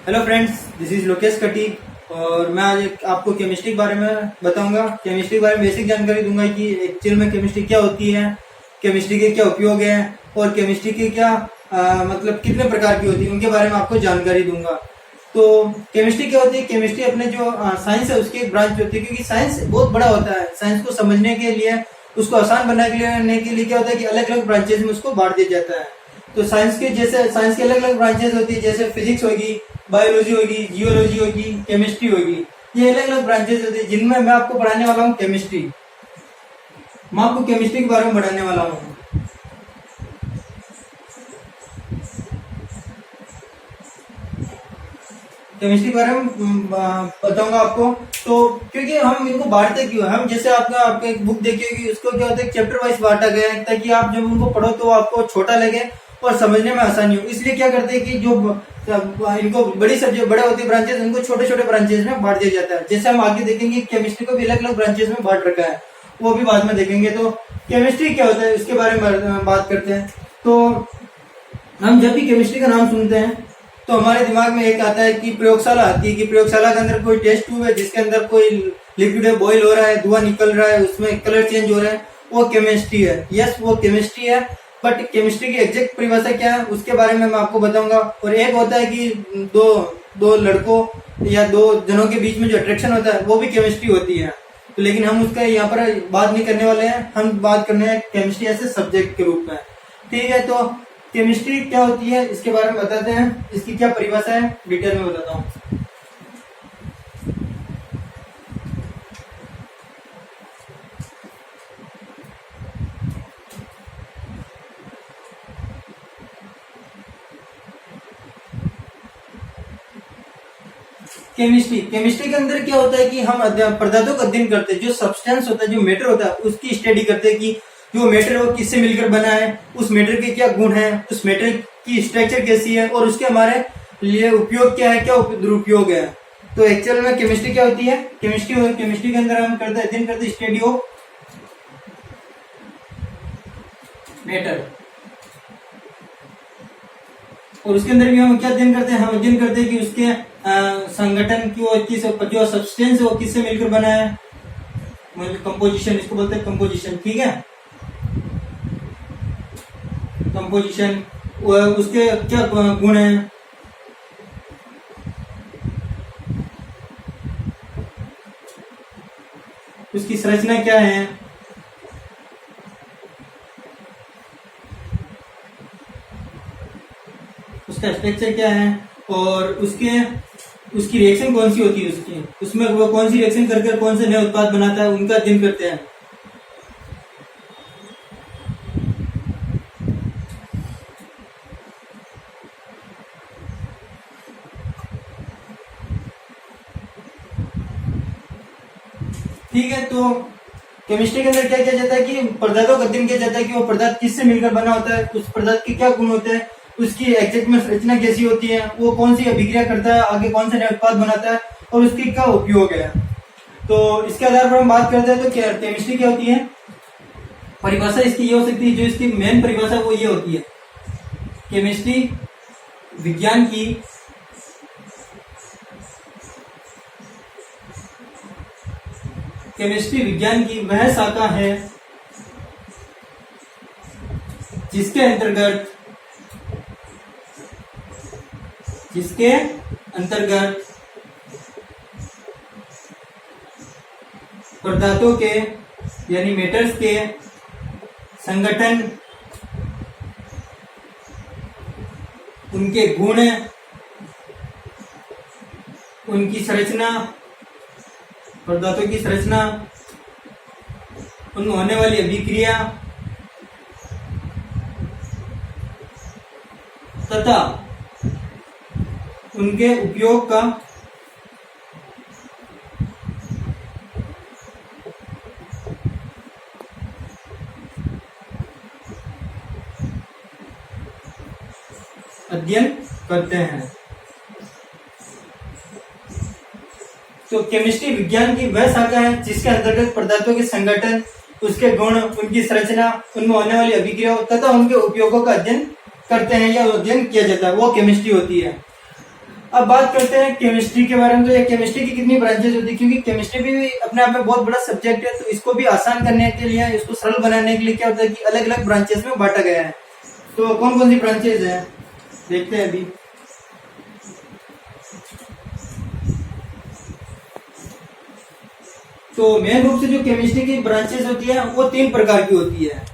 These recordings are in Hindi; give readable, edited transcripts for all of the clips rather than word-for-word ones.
Hello friends, this is Lokesh कटी और मैं आज आपको केमिस्ट्री के बारे में बताऊंगा। केमिस्ट्री के बारे में बेसिक जानकारी दूंगा कि एक्चुअल में केमिस्ट्री क्या होती है, केमिस्ट्री के क्या उपयोग है और केमिस्ट्री के क्या मतलब कितने प्रकार की होती है, उनके बारे में आपको जानकारी दूंगा। तो केमिस्ट्री क्या होती है? केमिस्ट्री अपने जो साइंस है उसकी एक ब्रांच होती है, क्योंकि साइंस बहुत बड़ा होता है। साइंस को समझने के लिए, उसको आसान बनाने के लिए क्या होता है कि अलग अलग ब्रांचेज में उसको बांट दिया जाता है। तो साइंस के अलग अलग ब्रांचेज होती है, जैसे फिजिक्स होगी, बायोलॉजी होगी, जियोलॉजी होगी, केमिस्ट्री होगी। ये अलग अलग ब्रांचेज होती है जिनमें मैं आपको पढ़ाने वाला हूँ केमिस्ट्री। मैं आपको केमिस्ट्री के बारे में पढ़ाने वाला हूँ। केमिस्ट्री के बारे में बताऊंगा आपको। तो क्योंकि हम इनको बांटते क्यों, हम जैसे आपको एक बुक देखी होगी, उसको क्या होता है चैप्टर वाइज बांटा गया है ताकि आप जब उनको पढ़ो तो आपको छोटा लगे और समझने में आसानी हो। इसलिए क्या करते हैं कि जो इनको बड़ी सब्जेक्ट बड़े होते ब्रांचेस, उनको छोटे छोटे ब्रांचेस में बांट दिया जाता है। जैसे हम आगे देखेंगे केमिस्ट्री को भी अलग अलग ब्रांचेस में बांट रखा है, वो भी बाद में देखेंगे। तो केमिस्ट्री क्या होता है इसके बारे में बात करते हैं। तो हम जब भी केमिस्ट्री का नाम सुनते हैं तो हमारे दिमाग में एक आता है कि प्रयोगशाला आती है, कि प्रयोगशाला के अंदर कोई टेस्ट ट्यूब है जिसके अंदर कोई लिक्विड है, बॉईल हो रहा है, धुआं निकल रहा है, उसमें कलर चेंज हो रहा है, वो केमिस्ट्री है। यस, वो केमिस्ट्री है। बट केमिस्ट्री की एग्जैक्ट परिभाषा क्या है उसके बारे में मैं आपको बताऊंगा। और एक होता है कि दो लड़कों या दो जनों के बीच में जो अट्रैक्शन होता है वो भी केमिस्ट्री होती है। तो लेकिन हम उसका यहाँ पर बात नहीं करने वाले हैं, हम बात करने हैं केमिस्ट्री ऐसे सब्जेक्ट के रूप में। ठीक है, तो केमिस्ट्री क्या होती है इसके बारे में बताते हैं, इसकी क्या परिभाषा है डिटेल में बताता हूँ। केमिस्ट्री के अंदर क्या होता है कि हम पदार्थों का अध्ययन करते हैं। जो सब्सटेंस होता है, जो मैटर होता है, उसकी स्टडी करते हैं कि जो मैटर है वो किससे मिलकर बना है, उस मैटर के क्या गुण है, उस मैटर की स्ट्रक्चर कैसी है और उसके हमारे लिए उपयोग क्या है, क्या दुरुपयोग है। तो एक्चुअल में केमिस्ट्री क्या होती है? केमिस्ट्री के अंदर हम अध्ययन करते स्टडी ऑफ मैटर। और उसके अंदर भी हम क्या अध्ययन करते हैं? हम अध्ययन करते हैं कि उसके संगठन की जो सब्सटेंस है वो किससे मिलकर बना है, कंपोजिशन, इसको बोलते हैं कंपोजिशन। ठीक है, कंपोजिशन, उसके क्या गुण है, उसकी संरचना क्या है, उसका स्ट्रक्चर क्या है और उसकी रिएक्शन कौन सी होती है, उसमें वो कौन सी रिएक्शन करके कौन से नए उत्पाद बनाता है, उनका अध्ययन करते हैं। ठीक है, तो केमिस्ट्री के अंदर क्या किया जाता है कि पदार्थों का अध्ययन किया जाता है कि वो पदार्थ किससे मिलकर बना होता है, उस पदार्थ के क्या गुण होते हैं, उसकी एग्जैक्ट में संरचना कैसी होती है, वो कौन सी अभिक्रिया करता है, आगे कौन से नए उत्पाद बनाता है और उसकी क्या उपयोग है। तो इसके आधार पर हम बात करते हैं तो क्या केमिस्ट्री क्या होती है। परिभाषा इसकी ये हो सकती है, जो इसकी मेन परिभाषा वो ये होती है, केमिस्ट्री विज्ञान की वह शाखा है जिसके अंतर्गत पदार्थों के यानी मेटर्स के संगठन, उनके गुण, उनकी संरचना, पदार्थों की संरचना, उनमें होने वाली अभिक्रिया तथा उनके उपयोग का अध्ययन करते हैं। तो केमिस्ट्री विज्ञान की वह शाखा है जिसके अंतर्गत पदार्थों के संगठन, उसके गुण, उनकी संरचना, उनमें होने वाली अभिक्रिया तथा उनके उपयोगों का अध्ययन करते हैं या अध्ययन किया जाता है, वो केमिस्ट्री होती है। अब बात करते हैं केमिस्ट्री के बारे में। तो ये केमिस्ट्री की कितनी ब्रांचेस होती है, क्योंकि केमिस्ट्री भी अपने आप में बहुत बड़ा सब्जेक्ट है, तो इसको भी आसान करने के लिए, इसको सरल बनाने के लिए क्या होता है कि अलग अलग ब्रांचेस में बांटा गया है। तो कौन कौन सी ब्रांचेस हैं देखते हैं अभी। तो मेन रूप से जो केमिस्ट्री की ब्रांचेस होती है वो 3 प्रकार की होती है।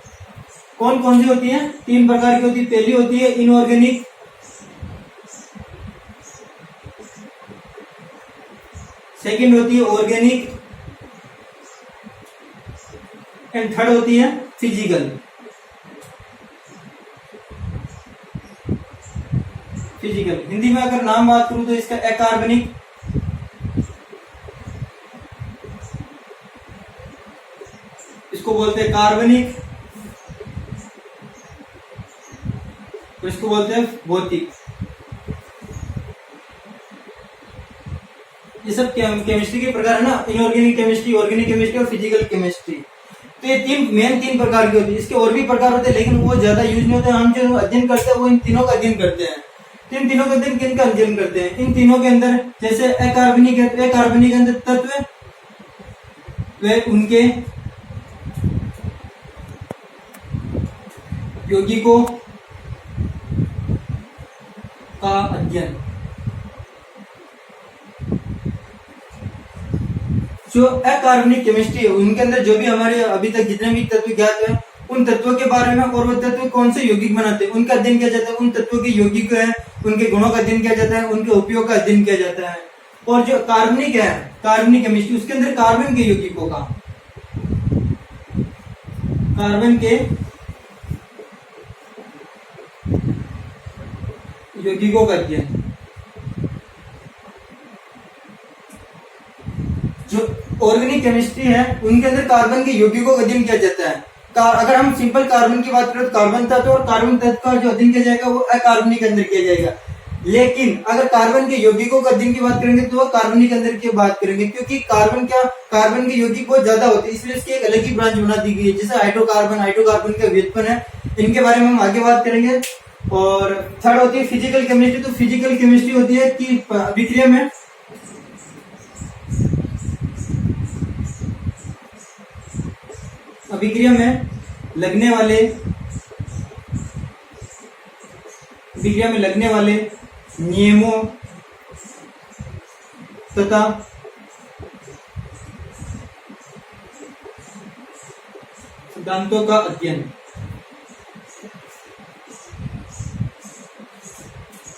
कौन कौन सी होती है? 3 प्रकार की होती है। पहली होती है इनऑर्गेनिक, सेकंड होती है ऑर्गेनिक, एंड थर्ड होती है फिजिकल। फिजिकल हिंदी में अगर नाम बात करूं तो इसका अकार्बनिक, इसको बोलते हैं कार्बनिक, और इसको बोलते हैं भौतिक। ये सब केमिस्ट्री के प्रकार है ना, इनऑर्गेनिक केमिस्ट्री, ऑर्गेनिक केमिस्ट्री और फिजिकल केमिस्ट्री। तो ये तीन प्रकार की होती है। इसके और भी प्रकार होते हैं लेकिन वो ज्यादा यूज नहीं होते। हम जो अध्ययन करते हैं वो इन तीनों का अध्ययन करते हैं। इन तीनों का अध्ययन किनका अध्ययन करते हैं? इन तीनों के अंदर जैसे अकार्बनिक है, तो अकार्बनिक के अंदर तत्व वे उनके यौगिकों का अध्ययन। जो अकार्बनिक केमिस्ट्री है उनके अंदर जो भी हमारे अभी तक जितने भी तत्व ज्ञात हैं उन तत्वों के बारे में, और वो तत्व कौन से यौगिक बनाते हैं उनका अध्ययन किया जाता है। उन तत्वों के यौगिक है, उनके गुणों का अध्ययन किया जाता है, उनके उपयोग का अध्ययन किया जाता है। और जो कार्बनिक है, कार्बनिक केमिस्ट्री, उसके अंदर कार्बन के यौगिकों का, कार्बन के यौगिकों का अध्ययन। जो ऑर्गेनिक केमिस्ट्री है उनके अंदर कार्बन के यौगिकों का अध्ययन किया जाता है। अगर हम सिंपल कार्बन की बात करें तो कार्बन तत्व और कार्बन तत्व का जो अध्ययन किया जाएगा वो अकार्बनिक के अंदर किया जाएगा। लेकिन अगर कार्बन के यौगिकों का अध्ययन की बात करेंगे तो वह कार्बनिक के अंदर की बात करेंगे, क्योंकि कार्बन के यौगिक बहुत ज्यादा होते हैं, इसलिए इसकी एक अलग ही ब्रांच बना दी गई है। जैसे हाइड्रोकार्बन का व्युत्पन्न है, इनके बारे में हम आगे बात करेंगे। और थर्ड होती है फिजिकल केमिस्ट्री। तो फिजिकल केमिस्ट्री होती है कि अभिक्रिया में लगने वाले नियमों तथा सिद्धांतों का अध्ययन।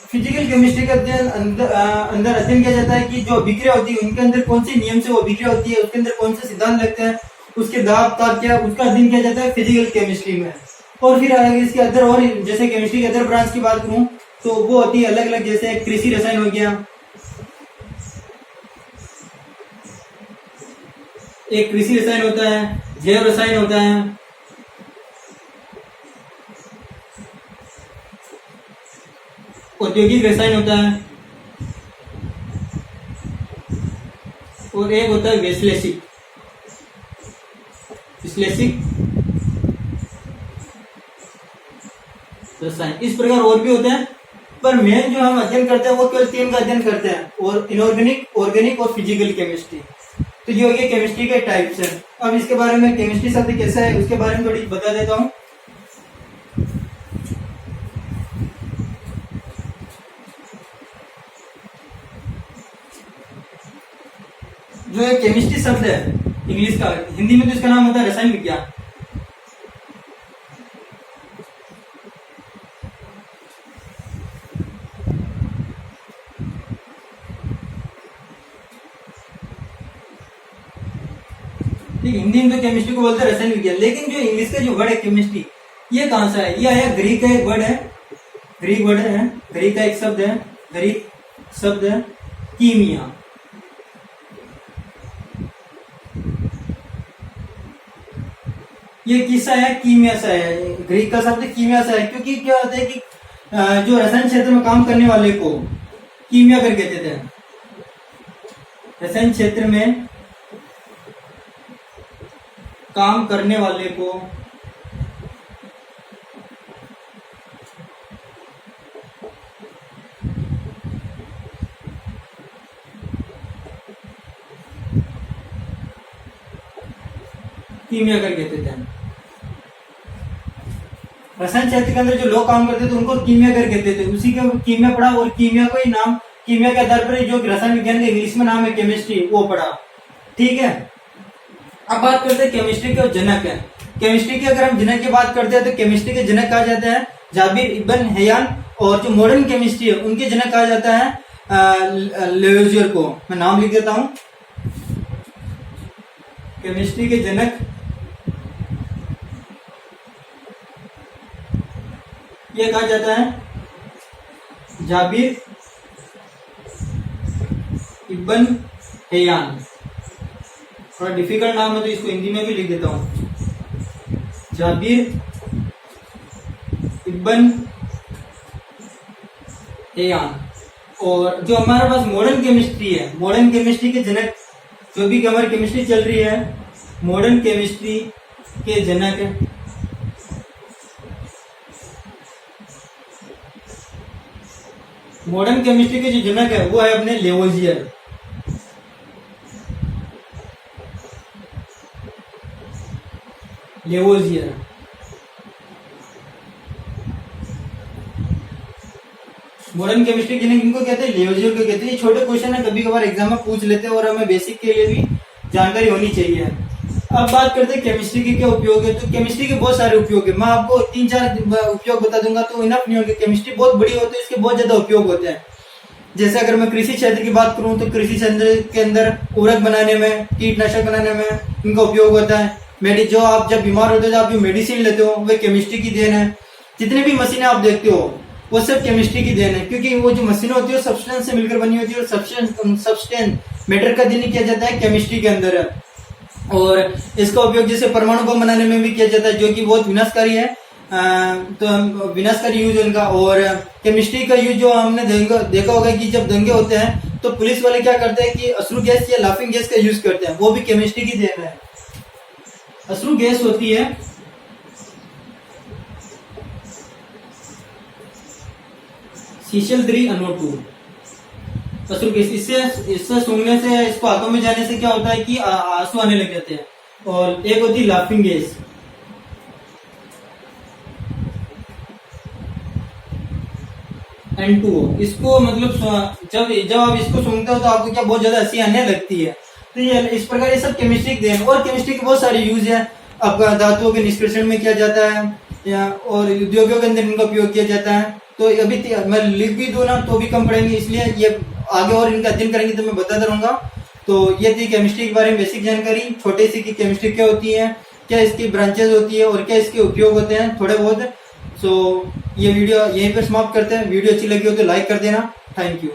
फिजिकल केमिस्ट्री का अंदर अध्ययन किया जाता है कि जो अभिक्रिया होती है उनके अंदर कौन से नियम से वो अभिक्रिया होती है, उसके अंदर कौन से सिद्धांत लगते हैं, उसके दाब ताप क्या, उसका अध्ययन किया जाता है फिजिकल केमिस्ट्री में। और फिर आगे इसके अंदर और जैसे केमिस्ट्री के अदर ब्रांच की बात करूं तो वो होती है अलग अलग, जैसे कृषि रसायन हो गया, एक कृषि रसायन होता है, जैव रसायन होता है, औद्योगिक रसायन होता है, और एक होता है विश्लेषिक रसायन। इस प्रकार और भी होते हैं, पर मेन जो हम अध्ययन करते हैं वो केवल 3 का अध्ययन करते हैं, और इनऑर्गेनिक, ऑर्गेनिक और फिजिकल केमिस्ट्री। तो ये हो गया केमिस्ट्री के टाइप्स हैं। अब इसके बारे में केमिस्ट्री शब्द कैसा है उसके बारे में थोड़ी बता देता हूँ। जो एक केमिस्ट्री शब्द है इंग्लिश का, हिंदी में तो इसका नाम होता है रसायन विज्ञान। हिंदी में तो केमिस्ट्री को बोलते हैं रसायन विज्ञान, लेकिन जो इंग्लिश का जो वर्ड है केमिस्ट्री, ये कहां से है? ये आया ग्रीक का एक वर्ड है, ग्रीक का एक शब्द है कीमिया। ये किससा है? कीमिया से है। ग्रीक का शब्द कीमिया से है, क्योंकि क्या होता है कि जो रसायन क्षेत्र में काम करने वाले को कीमिया कर कहते थे। रसायन क्षेत्र में काम करने वाले को कीमियाकर कहते थे। रसायन शास्त्र के अंदर जो लोग काम करते थे उनको कीमियाकर कहते थे, उसी के कीमिया पढ़ा और कीमिया को ही नाम, कीमिया के आधार पर जो रसायन विज्ञान का इंग्लिश में नाम है केमिस्ट्री, वो पढ़ा। ठीक है, अब बात करते हैं केमिस्ट्री के जनक है। केमिस्ट्री की अगर हम जनक की बात करते हैं तो केमिस्ट्री के जनक कहा जाता है जाबिर इब्न हैयान, और जो मॉडर्न केमिस्ट्री है उनके जनक कहा जाता है लेवोजियर को। मैं नाम लिख देता हूं, केमिस्ट्री के जनक ये कहा जाता है जाबिर इब्न हैयान। थोड़ा डिफिकल्ट नाम है तो इसको हिंदी में भी लिख देता हूं, जाबिर इब्न हैयान। और जो हमारे पास मॉडर्न केमिस्ट्री है, मॉडर्न केमिस्ट्री के जनक, जो भी हमारी केमिस्ट्री चल रही है, मॉडर्न केमिस्ट्री के जनक मॉडर्न केमिस्ट्री के जो जनक है वो है अपने लेवोजियर। लेवोजियर मॉडर्न केमिस्ट्री के जनक इनको कहते हैं, लेवोजियर को कहते हैं। ये छोटे क्वेश्चन है, कभी कभार एग्जाम में पूछ लेते हैं और हमें बेसिक के लिए भी जानकारी होनी चाहिए। अब बात करते हैं केमिस्ट्री के क्या उपयोग है। तो केमिस्ट्री के बहुत सारे उपयोग है, मैं आपको 3-4 उपयोग बता दूंगा तो इनफ नहीं होंगे। केमिस्ट्री बहुत बड़ी होती है, इसके बहुत ज्यादा उपयोग होते हैं। जैसे अगर मैं कृषि क्षेत्र की बात करूं तो कृषि क्षेत्र के अंदर उर्वरक बनाने में, कीटनाशक बनाने में इनका उपयोग होता है। जो आप जब बीमार होते हो, जब आप जो मेडिसिन लेते हो, वे केमिस्ट्री की देन है। जितनी भी मशीनें आप देखते हो वो सब केमिस्ट्री की देन है, क्योंकि वो जो मशीनें होती है सब्सटेंस से मिलकर बनी होती है, और सब्सटेंस मैटर का अध्ययन किया जाता है केमिस्ट्री के अंदर। और इसका उपयोग जैसे परमाणु बम बनाने में भी किया जाता है, जो कि बहुत विनाशकारी है। तो विनाशकारी यूज है इनका। और केमिस्ट्री का यूज जो हमने देखा होगा कि जब दंगे होते हैं तो पुलिस वाले क्या करते हैं कि अश्रु गैस या लाफिंग गैस का यूज करते हैं, वो भी केमिस्ट्री की देन है। अश्रु गैस होती है Cl3NO2 अश्रु गैस। इससे सूंघने से, इसको हाथों में जाने से क्या होता है कि आंसू आने लग जाते हैं। और एक होती है लाफिंग गैस, N2O। इसको मतलब जब आप इसको सूंघते हो तो आपको क्या बहुत ज्यादा हंसी आने लगती है। तो ये इस प्रकार ये सब केमिस्ट्री के देन। और केमिस्ट्री के बहुत सारे यूज है, आपका धातुओं के निष्कर्षण में किया जाता है और उद्योगों के अंदर इनका उपयोग किया जाता है। तो अभी मैं लिख भी दूं ना तो भी कम पड़ेंगे, इसलिए ये आगे और इनका अध्ययन करेंगे तो मैं बताता रहूंगा। तो ये थी केमिस्ट्री के बारे में बेसिक जानकारी, छोटे सी की केमिस्ट्री क्या होती है, क्या इसकी ब्रांचेस होती है और क्या इसके उपयोग होते हैं थोड़े बहुत। सो ये वीडियो यहीं पर समाप्त करते हैं। वीडियो अच्छी लगी हो तो लाइक कर देना। Thank you.